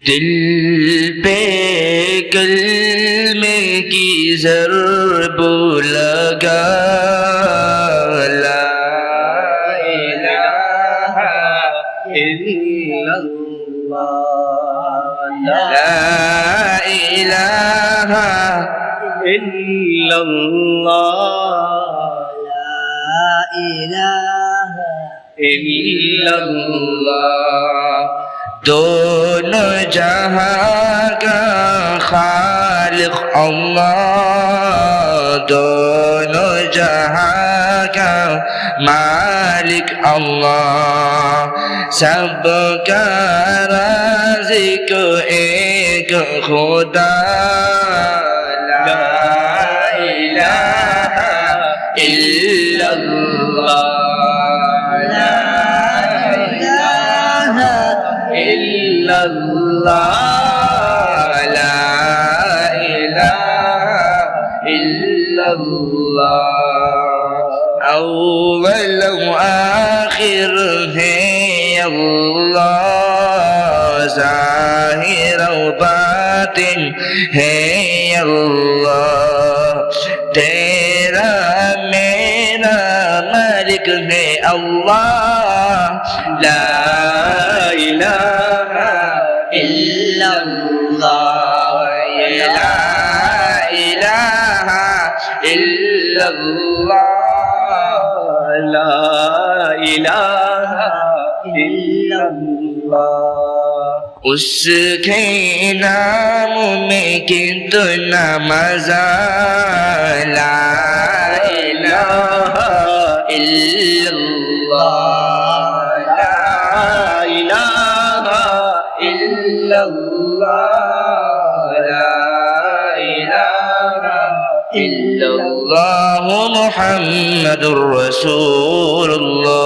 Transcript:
दिल पे कलमे की ज़रब लगा ला इलाहा इल्लल्लाह ला इलाहा इल्लल्लाह ला इलाहा इल्लल्लाह दोनों जहां का खालिक अल्लाह दोनों जहां का मालिक अल्लाह सबका राज़िक एक खुदा ला इलाहा इल्लल्लाह इल्लल्लाह ला इलाहा इल्लल्लाह अव्वल व आखिर है अल्लाह ज़ाहिर व बातिन है अल्लाह तेरा मेरा मालिक है अल्लाह ला इलाहा इल्लल्लाह ला इलाहा इल्लल्लाह ला इलाहा इल्लल्लाह उसके नाम में कितना मज़ा ला इलाहा इल्लल्लाह ला इलाहा इल्लल्लाह ला इलाहा इल्लल्लाह मुहम्मदुर रसूलुल्लाह